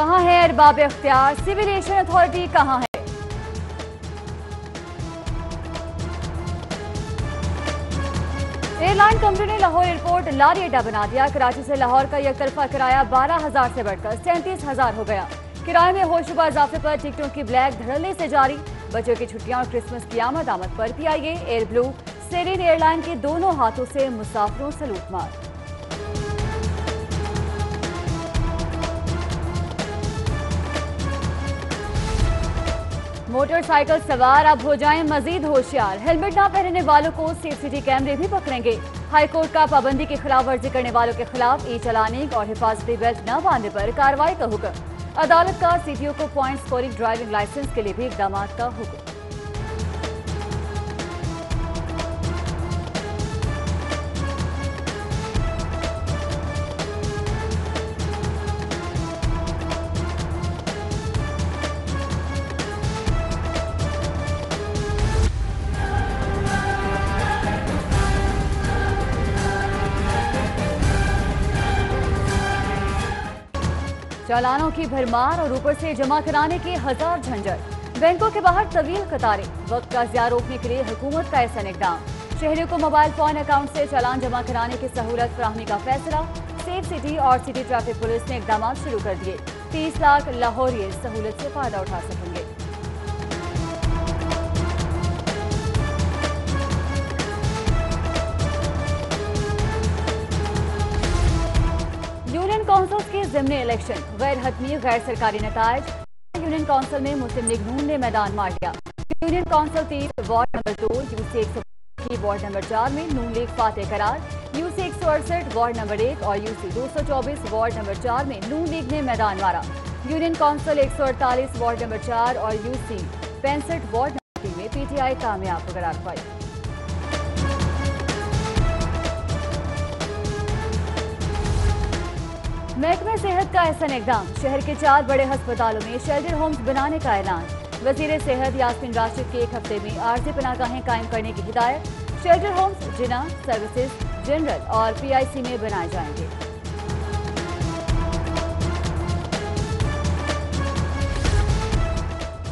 कहां है अरबाब इख्तियार, सिविल एविएशन अथॉरिटी कहां है? एयरलाइन कंपनी ने लाहौर एयरपोर्ट लारी अड्डा बना दिया। कराची से लाहौर का एक तरफा किराया 12,000 से बढ़कर 37,000 हो गया। किराए में होशरुबा इजाफे पर टिकटों की ब्लैक धड़ल्ले से जारी। बच्चों की छुट्टियां और क्रिसमस की आमद पर पीआईए, एयर ब्लू, सेरेन एयरलाइन के दोनों हाथों से मुसाफिरों से लूटमार। मोटरसाइकिल सवार अब हो जाएं मजीद होशियार। हेलमेट न पहनने वालों को सीसीटीवी कैमरे भी पकड़ेंगे। हाईकोर्ट का पाबंदी की खिलाफ वर्जी करने वालों के खिलाफ ई चलानिंग और हिफाजती बेल्ट न बांधने पर कार्रवाई का हुक्म। अदालत का सीटीओ को पॉइंट स्कोरिंग ड्राइविंग लाइसेंस के लिए भी इकदाम का हुक्म। चालानों की भरमार और ऊपर से जमा कराने के हजार झंझट। बैंकों के बाहर तवील कतारें। वक्त का ज़िया रोकने के लिए हुकूमत का ऐसा इक़दाम। शहरियों को मोबाइल फोन अकाउंट से चालान जमा कराने की सहूलत फराहमी का फैसला। सेफ सिटी और सिटी ट्रैफिक पुलिस ने इक़दाम शुरू कर दिए। 30 लाख लाहौरी इस सहूलत से फायदा उठा सकेंगे। यूनियन काउंसिल के ज़िमनी इलेक्शन गैर हतमी गैर सरकारी नतायज। यूनियन काउंसिल में मुस्लिम लीग नून ने मैदान मार दिया। Union council 30 ward number 2 UC 100 ward number 4 में नून लीग फातेह करार। यूसी 168 वार्ड नंबर 1 और यूसी 224 वार्ड नंबर 4 में नून लीग ने मैदान मारा। यूनियन काउंसिल 148 वार्ड नंबर 4 और यूसी 65 वार्ड नंबर 3 में पीटीआई कामयाब करार पाई। महकमे सेहत का ऐसा इक़दाम। शहर के 4 बड़े अस्पतालों में शेल्टर होम्स बनाने का ऐलान। वज़ीर सेहत यास्मीन राशिद के 1 हफ्ते में आर्जी पनाहगाहें कायम करने की हिदायत। शेल्टर होम्स जिना, सर्विसेज, जनरल और पीआईसी में बनाए जाएंगे।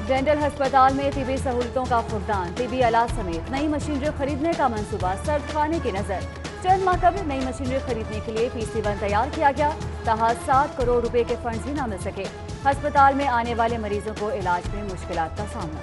डेंटल अस्पताल में तिबी सहूलतों का फुकदान। तिबी आलात समेत नई मशीनरी खरीदने का मंसूबा सर्द खाने की नजर। चंद माह कबल नई मशीनरी खरीदने के लिए PC1 तैयार किया गया, ताहा 7 करोड़ रुपए के फंड्स ही न मिल सके। अस्पताल में आने वाले मरीजों को इलाज में मुश्किलात का सामना।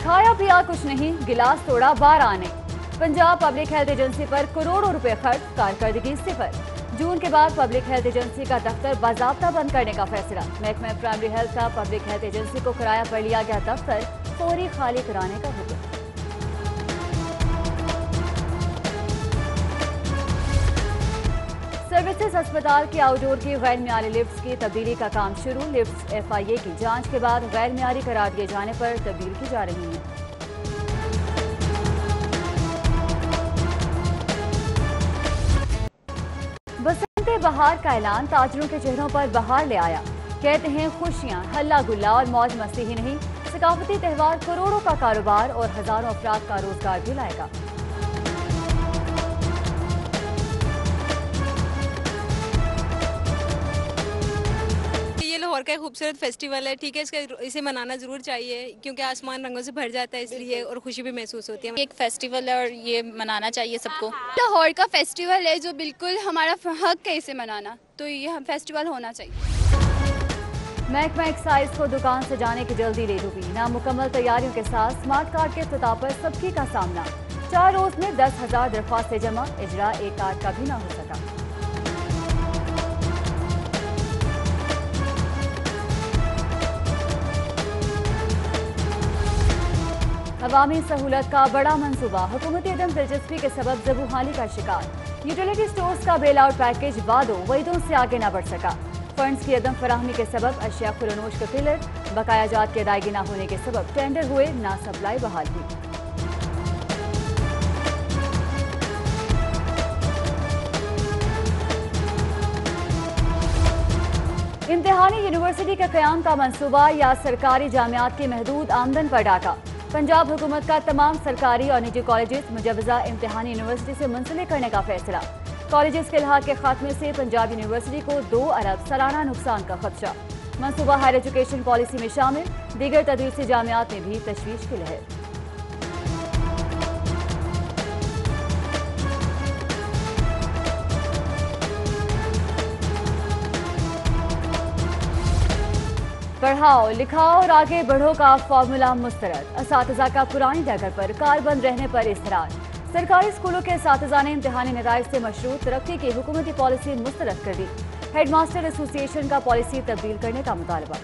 खाया पिया कुछ नहीं, गिलास तोड़ा बार आने। पंजाब पब्लिक हेल्थ एजेंसी पर करोड़ों रुपए खर्च, कारकर्दगी सिफर। जून के बाद पब्लिक हेल्थ एजेंसी का दफ्तर बाज़ाब्ता बंद करने का फैसला। महकमा प्राइमरी हेल्थ का पब्लिक हेल्थ एजेंसी को किराया पर लिया गया दफ्तर फौरी खाली कराने का हुक्म। सर्विसेज अस्पताल के आउटडोर की गैर मियारी लिफ्ट्स की तब्दीली का काम शुरू। लिफ्ट्स FIA की जांच के बाद गैर मियारी करार दिए जाने पर तब्दील की जा रही हैं। बसंते बहार का ऐलान ताजरों के चेहरों पर बहार ले आया। कहते हैं खुशियां, हल्ला गुल्ला और मौज मस्ती ही नहीं, सकाफती त्यौहार करोड़ों का कारोबार और हजारों अफराद का रोजगार भी लाएगा। ये लाहौर का एक खूबसूरत फेस्टिवल है, ठीक है, इसे मनाना जरूर चाहिए क्योंकि आसमान रंगों से भर जाता है, इसलिए और खुशी भी महसूस होती है। एक फेस्टिवल है और ये मनाना चाहिए सबको। लाहौर का फेस्टिवल है जो बिल्कुल हमारा हक है इसे मनाना, तो ये फेस्टिवल होना चाहिए। महकमा एक्साइज को दुकान से जाने की जल्दी ले डूबी। नामुकम्मल तैयारियों के साथ स्मार्ट कार्ड के इफ्तिताह पर सबकी का सामना। 4 रोज में 10,000 दरख्वास्तें जमा, इजरा एक कार्ड का भी ना हो सका। अवामी सहूलत का बड़ा मंसूबा। हुकूमती अदम दिलचस्पी के सबब ज़बूहाली का शिकार। यूटिलिटी स्टोर्स का बेल आउट पैकेज वईदों से आगे न बढ़ सका। फंड्स की अदम फराहमी के सबब अशिया खुलनोश का फिलर। बकाया जात की अदायगी न होने के सबब टेंडर हुए, ना सप्लाई बहाल हुई। इम्तिहानी यूनिवर्सिटी के क़याम का मंसूबा या सरकारी जामियात की महदूद आमदन पर डाका। पंजाब हुकूमत का तमाम सरकारी और निजी कॉलेजेस मुजवजा इम्तिहानी यूनिवर्सिटी से मुंसलिक करने का फैसला। कॉलेजेस के इल्हाक के खात्मे से पंजाब यूनिवर्सिटी को 2 अरब सालाना नुकसान का खदशा। मनसूबा हायर एजुकेशन पॉलिसी में शामिल, दीगर तदरीसी जामियात में भी तशवीश की लहर। पढ़ाओ लिखाओ और आगे बढ़ो का फार्मूला मुस्तरद। असातिज़ा का पुरानी जगह पर कारबंद रहने पर इसरार। सरकारी स्कूलों के असातिज़ा ने इम्तिहानी नताइज से मशरूत तरक्की की हुकूमती पॉलिसी मुस्तरद कर दी। हेडमास्टर एसोसिएशन का पॉलिसी तब्दील करने का मुतालबा।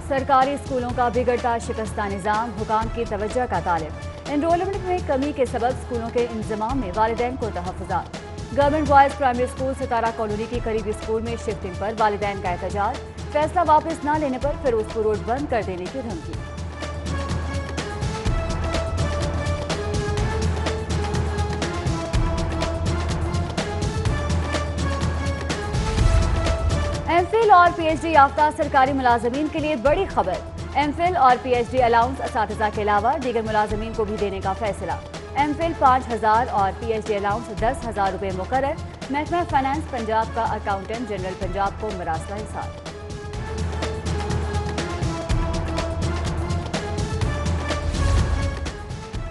सरकारी स्कूलों का बिगड़ता शिकस्ता निज़ाम, हुकाम की तवज्जो का तालिब। एनरोलमेंट में कमी के सबब स्कूलों के इंतजाम में वालिदैन को तहफ़्फ़ुज़ात। गवर्नमेंट बॉयज़ प्राइमरी स्कूल सितारा कॉलोनी की करीबी स्कूल में शिफ्टिंग पर वालिदैन का एहतजाज। फैसला वापस न लेने पर फिरोजपुर रोड बंद कर देने की धमकी। एमफिल और पीएचडी याफ्ता सरकारी मुलाजमीन के लिए बड़ी खबर। एमफिल और पीएचडी अलाउंस असातिज़ा के अलावा दीगर मुलाजमीन को भी देने का फैसला। एमफिल 5,000 और पीएचडी अलाउंस 10,000 रुपये मुकर्रर। महकमा फाइनेंस पंजाब का अकाउंटेंट जनरल पंजाब को मरासला हिसाब।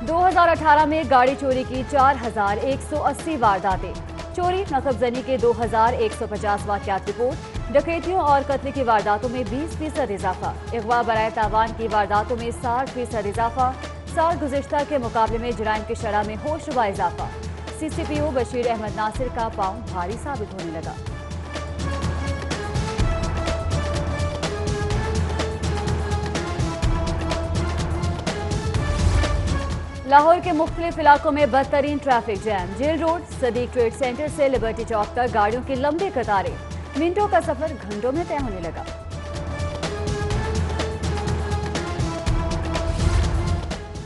दो 2018 में गाड़ी चोरी की 4,180 वारदातें। चोरी नकबजनी के 2,150 वाक़यात रिपोर्ट। डकैतियों और कत्ल की वारदातों में 20% इजाफा। अगवा बराए तावान की वारदातों में 60% इजाफा। साल गुज़िश्ता के मुकाबले में जराइम की शरह में होशरुबा इजाफा। सीसीपीओ बशीर अहमद नासिर का पांव भारी साबित होने लगा। लाहौर के मुख्तलिफ इलाकों में बदतरीन traffic jam. Jail Road, Sadiq Trade Centre से लिबर्टी चौक तक गाड़ियों की लंबी कतारें। मिनटों का सफर घंटों में तय होने लगा।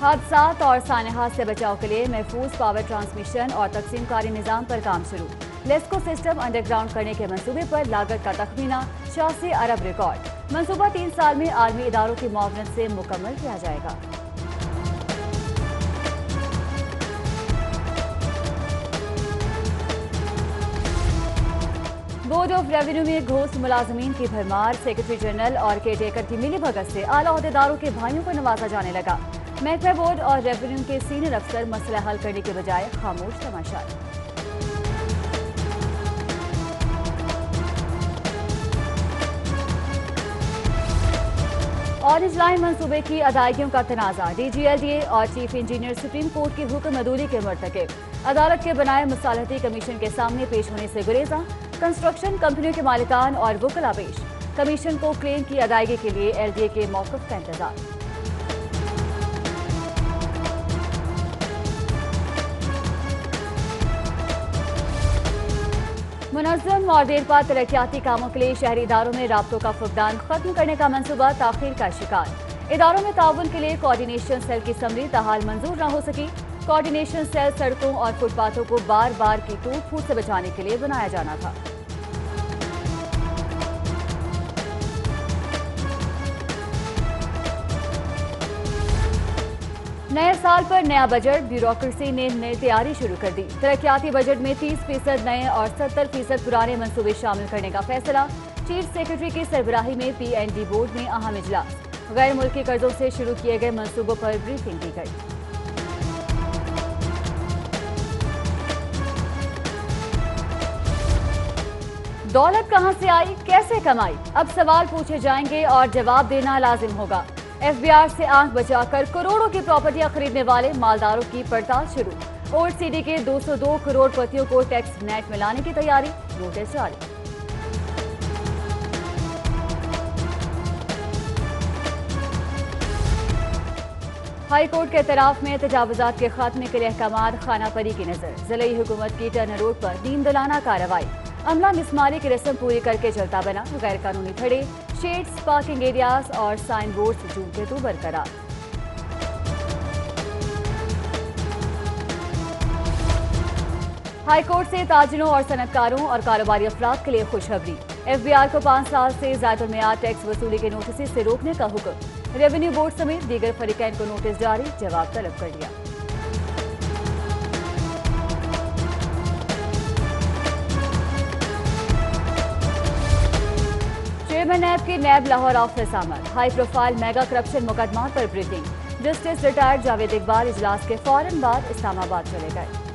हादसात और सानहात से बचाव के लिए महफूज पावर ट्रांसमिशन और तकसीमकारी निजाम पर काम शुरू। लेस्को सिस्टम अंडरग्राउंड करने के मंसूबे पर लागत का तखमीना 86 अरब रिकॉर्ड। मंसूबा 3 साल में आर्मी इदारों की मुआवनत से मुकम्मल किया जाएगा। बोर्ड ऑफ रेवेन्यू में घोस्ट मुलाजमीन की भरमार। सेक्रेटरी जनरल और केयरटेकर की मिलीभगत से आला ओहदेदारों के भाइयों को नवाजा जाने लगा। महकमा बोर्ड और रेवेन्यू के सीनियर अफसर मसला हल करने के बजाय खामोश तमाशा। ऑरेंज लाइन मंसूबे की अदायगियों का तनाजा। DGLDA और चीफ इंजीनियर सुप्रीम कोर्ट की हुक्म अदूरी के मुर्तकिब। अदालत के बनाए मुसालहती कमीशन के सामने पेश होने से गुरेजा। कंस्ट्रक्शन कंपनियों के मालिकान और वकला पेश। कमीशन को क्लेम की अदायगी के लिए LDA के मौक़िफ़ का इंतजार। मुनज़्ज़म और देरपा तरक्याती कामों के लिए शहरी इदारों में राब्तों का फुकदान खत्म करने का मंसूबा ताख़ीर का शिकार। इदारों में ताउन के लिए कोऑर्डिनेशन सेल की समरी ताहाल मंजूर न हो सकी। कोऑर्डिनेशन सेल सड़कों और फुटपाथों को बार बार की टूट फूट से बचाने के लिए बनाया जाना था। नए साल पर नया बजट। ब्यूरोक्रेसी ने नई तैयारी शुरू कर दी। तरक्याती बजट में 30% नए और 70% पुराने मंसूबे शामिल करने का फैसला। चीफ सेक्रेटरी की सरबराही में PND बोर्ड में अहम इजलास। गैर मुल्की कर्जों से शुरू किए गए मंसूबों पर ब्रीफिंग की गई। दौलत कहां से आई, कैसे कमाई, अब सवाल पूछे जाएंगे और जवाब देना लाजिम होगा। FBR से आंख बचाकर करोड़ों की प्रॉपर्टियां खरीदने वाले मालदारों की पड़ताल शुरू। OECD के 202 करोड़पतियों को टैक्स नेट में लाने की तैयारी। नोटिस जारी। हाई कोर्ट के एतराफ में तजावुजात के खात्मे के लिए अहकाम। खाना परी की नजर। ज़िले हुकूमत की टर्नर रोड पर दीनदलाना कार्रवाई। अमला मिसमारी की रस्म पूरी करके चलता बना। गैर कानूनी खड़े, शेड्स, पार्किंग एरियाज और साइन बोर्ड जून के 2 बरकरार। हाईकोर्ट से ताजिरों और सनतकारों और कारोबारी अफराद के लिए खुशखबरी। FBI को 5 साल से ज़ायदुल मियाद टैक्स वसूली के नोटिस से रोकने का हुक्म। रेवेन्यू बोर्ड समेत दीगर फरीकैन को नोटिस जारी, जवाब तलब कर लिया। चेयरमैन नैब के नैब लाहौर ऑफिस आमद। हाई प्रोफाइल मेगा करप्शन मुकदमा पर briefing. Justice retired Javed Iqbal इजलास के फौरन बाद इस्लामाबाद चले गए।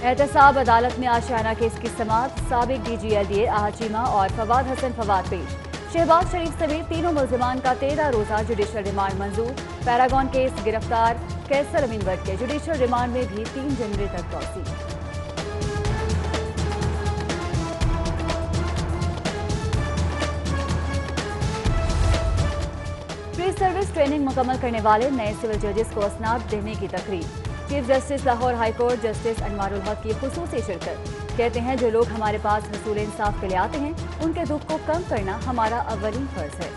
एहतसाब अदालत में आशियाना केस की समाअत। साबिक DGLDA आहा चीमा और फवाद हसन फवाद पेश। शहबाज शरीफ समेत तीनों मुल्जिमान का 13 रोजा जुडिशल रिमांड मंजूर। पैरागॉन केस गिरफ्तार कैसर अमीन भट्ट के जुडिशल रिमांड में भी 3 जनवरी तक तौसीक। प्री सर्विस ट्रेनिंग मुकम्मल करने वाले नए सिविल जजेस को असनाद देने की तकरीर। Chief justice Lahore high court justice Anwarul हक की खुसूसी शिरकत। कहते हैं जो लोग हमारे पास हसूल इंसाफ के लिए आते हैं उनके दुख को कम करना हमारा अव्वलीन फर्ज है।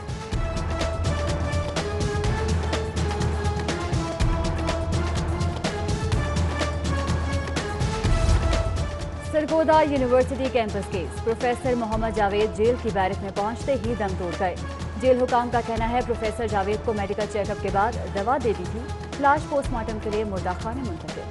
Sargodha university campus case. Professor Mohammad Javed jail की बैरक में पहुंचते ही दम तोड़ गए। जेल हुकाम का कहना है प्रोफेसर जावेद को मेडिकल चेकअप के बाद दवा दे दी थी। लाश पोस्टमार्टम के लिए मुर्दा खाने मुंतकिल।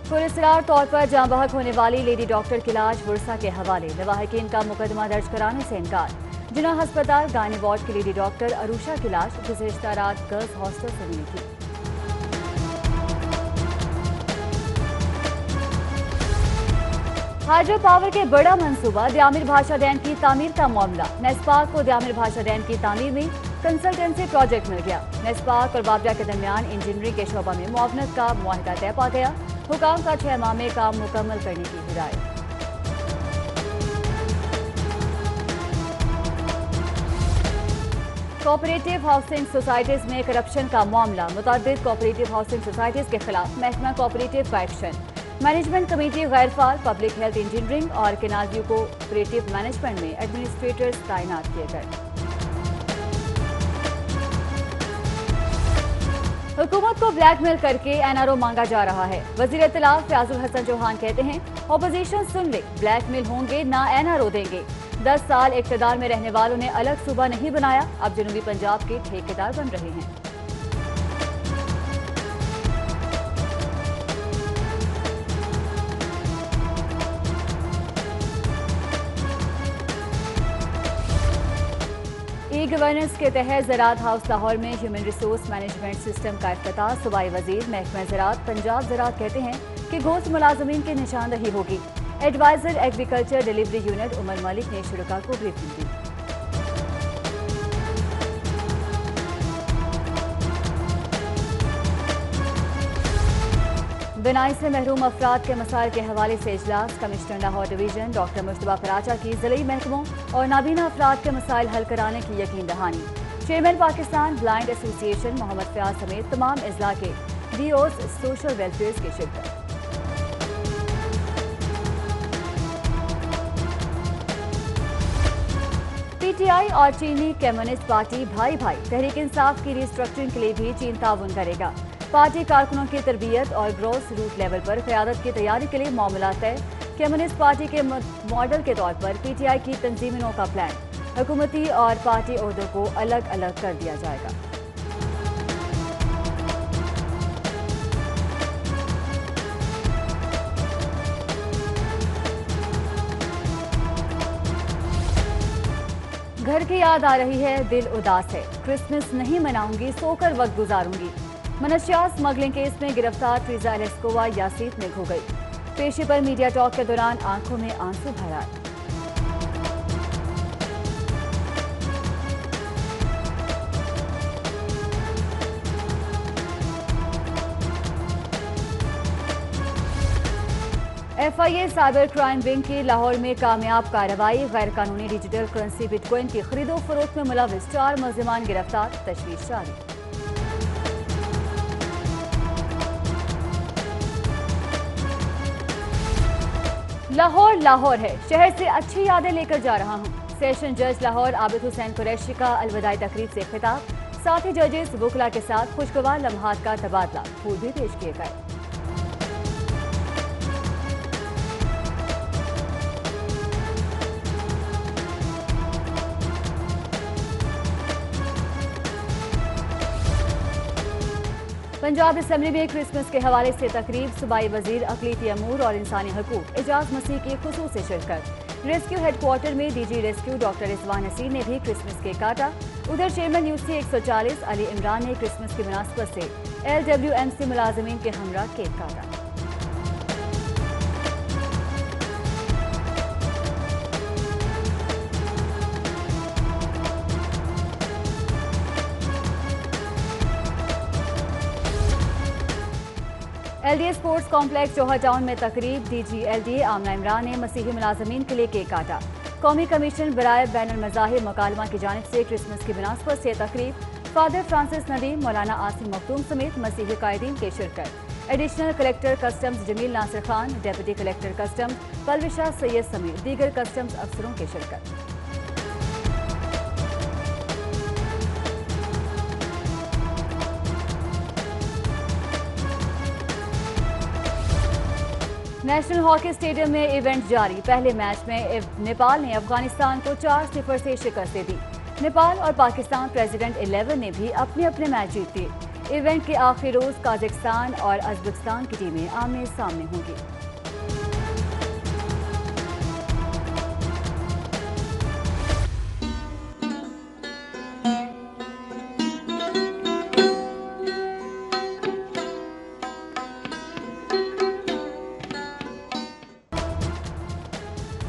पुरस्कार तौर पर जाँ बहक होने वाली लेडी डॉक्टर की लाश बुरसा के हवाले। लवाहिकीन का मुकदमा दर्ज कराने से इनकार। जिना अस्पताल गायनी वार्ड की लेडी डॉक्टर अरूषा की लाश गुज़िश्ता रात गर्ल्स हॉस्टल से मिली थी। हाइड्रो पावर के बड़ा मंसूबा द्यामिर भाषा डैम की तामीर का मामला। नेस्पाक को द्यामिर भाषा डैम की तामीर में कंसल्टेंसी प्रोजेक्ट मिल गया। नेस्पाक और बाबरा के दरमियान इंजीनियरिंग के शोबा में मुआवनत का मुआहिदा तय पा गया। हुकाम का 6 माह में काम मुकम्मल करने की हिदायत। कोऑपरेटिव हाउसिंग सोसाइटीज में करप्शन का मामला। मुतअद्दिद कोऑपरेटिव हाउसिंग सोसाइटीज के खिलाफ महकमा कोऑपरेटिव का एक्शन। मैनेजमेंट कमेटी गैर फाल पब्लिक हेल्थ इंजीनियरिंग और केनाल व्यू कोऑपरेटिव मैनेजमेंट में एडमिनिस्ट्रेटर्स तैनात किए गए। हुकूमत को ब्लैकमेल करके NRO मांगा जा रहा है। वजीर इत्तलाफ फयाजुल हसन चौहान कहते हैं ऑपोजिशन सुन ले, ब्लैकमेल होंगे ना NRO देंगे। 10 साल इक्तदार में रहने वालों ने अलग सूबा नहीं बनाया, अब जनूबी पंजाब के ठेकेदार बन रहे हैं। ई गवर्नेंस के तहत ज़राअत हाउस लाहौर में ह्यूमन रिसोर्स मैनेजमेंट सिस्टम का इफ्तिताह। सूबाई वजीर महकमा ज़राअत पंजाब ज़राअत कहते हैं कि घोस्ट मुलाजमीन की निशानदही होगी। Adviser agriculture delivery unit Umar Malik ने शुरा को ब्रीफिंग दी। बिनाई से महरूम अफराद के मसाइल के हवाले से इजलास। Commissioner Lahore division doctor Mushtaba Faracha की ज़िली महकमों और नाबीना अफराद के मसाइल हल कराने की यकीन दहानी। Chairman Pakistan blind association Mohammad Fayyaz समेत तमाम अजला के DOs सोशल वेलफेयर की शिरकत। PTI और चीनी कम्युनिस्ट पार्टी भाई भाई। तहरीक इंसाफ की रिस्ट्रक्चरिंग के लिए भी चीन ताउन करेगा। पार्टी कारकुनों की तरबियत और ग्रोस रूट लेवल पर क़यादत की तैयारी के लिए मामला तय। कम्युनिस्ट पार्टी के मॉडल के तौर पर PTI की तंजीमों का प्लान। हुकूमती और पार्टी ओहदों को अलग अलग कर दिया जाएगा। घर की याद आ रही है, दिल उदास है। क्रिसमस नहीं मनाऊंगी, सोकर वक्त गुजारूंगी। मनशियात स्मगलिंग केस में गिरफ्तार ट्रीजा एलेस्कोवा यासीत में खो गई। पेशी पर मीडिया टॉक के दौरान आंखों में आंसू भर आए। FIA साइबर क्राइम विंग की लाहौर में कामयाब कार्रवाई। गैर कानूनी डिजिटल करेंसी बिटकॉइन की खरीदो फरोख्त में मुलविस 4 मुल्जिमान गिरफ्तार, तशवीश जारी। लाहौर लाहौर है, शहर से अच्छी यादें लेकर जा रहा हूँ। सेशन जज लाहौर आबिद हुसैन कुरैशी का अलविदाई तकरीब से खिताब, साथ ही जजेस वकला के साथ खुशगवार लम्हात का तबादला, फूल भी पेश किए गए। पंजाब असम्बली में क्रिसमस के हवाले से तकरीब, सूबाई वजीर अक़लीती अमूर और इंसानी हकूक एजाज मसीह की खुसूसी शिरकत। रेस्क्यू हेडक्वार्टर में डीजी रेस्क्यू डॉक्टर रिजवान हसीन ने भी क्रिसमस केक काटा। उधर चेयरमैन यूसी 140 अली इमरान ने क्रिसमस की मुनासबत से LWMC मुलाजमीन के हमरा केक काटा। LDA स्पोर्ट्स कॉम्प्लेक्स जोहर टाउन में तकरीब, DG LDA आमना इमरान ने मसीही मुलाजमीन के लिए केक काटा। कौमी कमीशन बराए बैनुल मज़ाहिब मकालमा की जानिब से क्रिसमस की मुनासबत से तकरीब, फादर फ्रांसिस नदीम, मौलाना आसिम मखदूम समेत मसीही कायदीन की शिरकत। Additional collector customs Jameel Nasir Khan, deputy collector customs Palwasha Syed समेत दीगर कस्टम्स अफसरों की शिरकत। नेशनल हॉकी स्टेडियम में इवेंट जारी, पहले मैच में नेपाल ने अफगानिस्तान को 4-0 से शिकस्त दे दी। नेपाल और पाकिस्तान प्रेसिडेंट 11 ने भी अपने अपने मैच जीत लिए। इवेंट के आखिरी रोज काजाकिस्तान और उज़्बेकिस्तान की टीमें आमने सामने होंगी।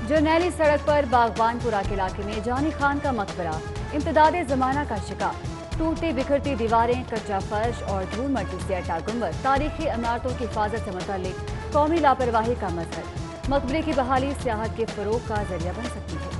जरनैली सड़क पर बागबानपुरा के इलाके में जानी खान का मकबरा इम्तदाद ज़माना का शिकार। टूटती बिखरती दीवारें, कच्चा फर्श और धूल मट्टी से अटा गुंबद तारीखी इमारतों की हिफाजत से मुतल्लिक कौमी लापरवाही का मजहर। मकबरे की बहाली सियाहत के फरोग का जरिया बन सकती है।